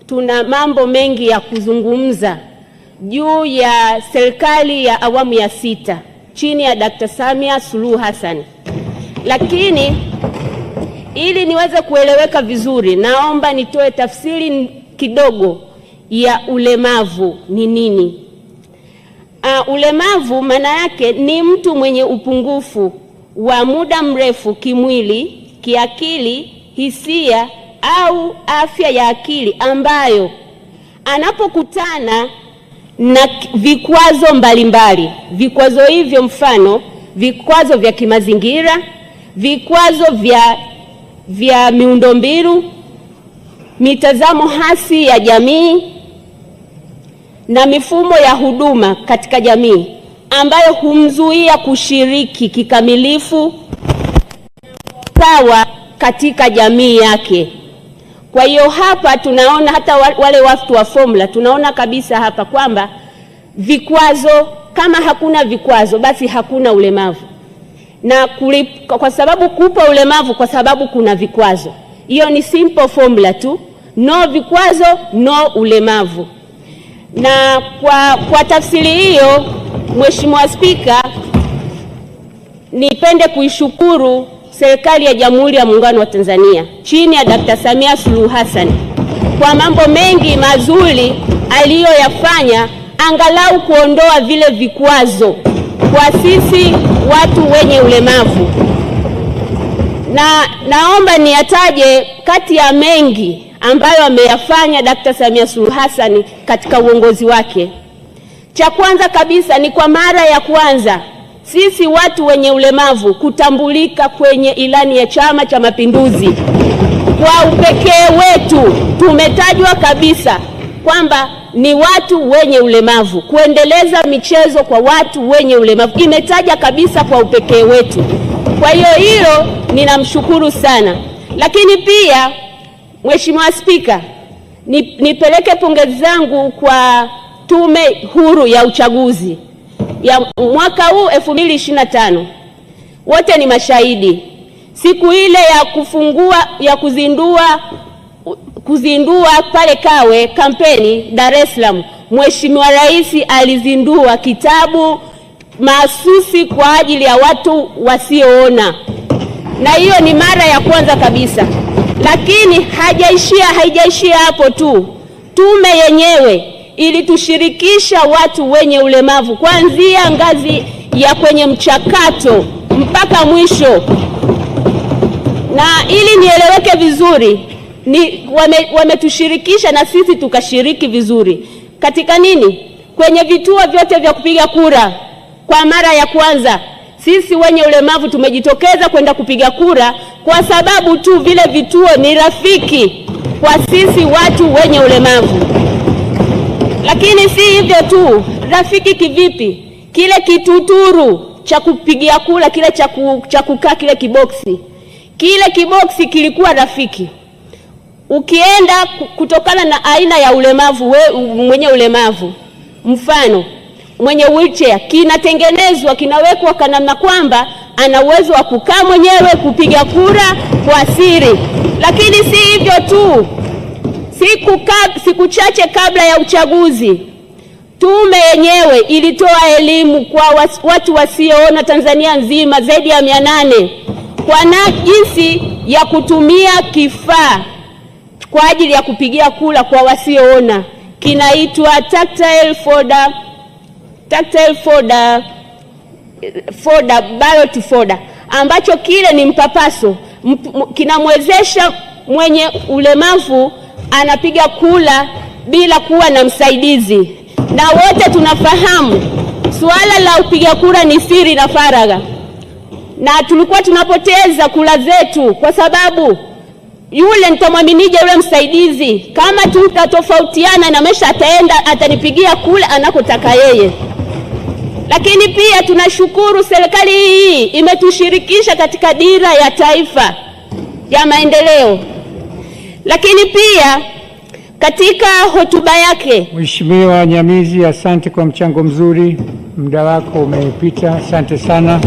tuna mambo mengi ya kuzungumza juu ya serikali ya awamu ya 6 chini ya Dr. Samia Suluhu Hassan. Lakini ili niweze kueleweka vizuri, naomba nitoe tafsiri kidogo ya ulemavu ni nini. Ulemavu maana yake ni mtu mwenye upungufu wa muda mrefu kimwili, kiakili, hisia au afya ya akili ambayo anapokutana na vikwazo mbalimbali. Vikwazo hivyo mfano vikwazo vya kimazingira, vikwazo vya miundombinu, mitazamo hasi ya jamii na mifumo ya huduma katika jamii ambayo humzuia kushiriki kikamilifu sawa katika jamii yake. Kwa hiyo hapa tunaona hata wale watu wa formula, tunaona kabisa hapa kwamba vikwazo, kama hakuna vikwazo basi hakuna ulemavu. Na kwa sababu kupa ulemavu kwa sababu kuna vikwazo. Hiyo ni simple formula tu. No vikwazo, no ulemavu. Na kwa tafsiri hiyo, Mheshimiwa Spika, nipende kuishukuru serikali ya Jamhuri ya Muungano wa Tanzania chini ya Dr. Samia Suluhu Hassan kwa mambo mengi mazuri aliyoyafanya, angalau kuondoa vile vikwazo kwa sisi watu wenye ulemavu. Na naomba niyataje kati ya mengi ambayo ameyafanya Dr. Samia Suluhu Hassan katika uongozi wake. Cha kwanza kabisa ni kwa mara ya kwanza sisi watu wenye ulemavu kutambulika kwenye ilani ya Chama cha Mapinduzi. Kwa upekee wetu tumetajwa kabisa kwamba ni watu wenye ulemavu. Kuendeleza michezo kwa watu wenye ulemavu imetaja kabisa kwa upekee wetu. Kwa hiyo hilo ninamshukuru sana. Lakini pia Mheshimiwa Spika, nipeleke pongezi zangu kwa Tume Huru ya Uchaguzi ya mwaka huu 2025. Wote ni mashahidi. Siku ile ya kuzindua pale Kawe kampeni Dar es Salaam, Mheshimiwa Rais alizindua kitabu mahsusi kwa ajili ya watu wasioona. Na hiyo ni mara ya kwanza kabisa. Lakini haijaishia hapo tu. Tume yenyewe ilitushirikisha watu wenye ulemavu kuanzia ngazi ya kwenye mchakato mpaka mwisho. Na ili nieleweke vizuri, wametushirikisha na sisi tukashiriki vizuri. Katika nini? Kwenye vituo vyote vya kupiga kura. Kwa mara ya kwanza sisi wenye ulemavu tumejitokeza kwenda kupiga kura kwa sababu tu vile vituo ni rafiki kwa sisi watu wenye ulemavu. Lakini si hivyo tu, rafiki kivipi? Kile kituturu cha kupigia kura, kile cha kukaa kile kiboksi. Kile kiboksi kilikuwa rafiki. Ukienda kutokana na aina ya ulemavu, mwenye ulemavu, mfano mwenye wheelchair, kinatengenezwa, kinawekwa kana kwamba ana uwezo wa kukaa mwenyewe kupiga kura kwa siri. Lakini si hivyo tu, siku chache kabla ya uchaguzi, tume yenyewe ilitoa elimu kwa watu wasioona Tanzania nzima zaidi ya 800 kwa jinsi ya kutumia kifaa kwa ajili ya kupigia kura kwa wasioona. Kinaitwa tactile folder, ballot folder, ambacho kile ni mpapaso, kinamwezesha mwenye ulemavu anapiga kura bila kuwa na msaidizi. Na wote tunafahamu suala la upiga kura ni siri na faragha. Na tulikuwa tunapoteza kura zetu kwa sababu yule nitamwaminije yule msaidizi? Kama tutatofautiana na mesha ataenda atanipigia kura anakotaka yeye. Lakini pia tunashukuru serikali hii imetushirikisha katika dira ya taifa ya maendeleo. Lakini pia katika hotuba yake, Mheshimiwa Nyamizi, asante kwa mchango mzuri. Muda wako umepita. Asante sana.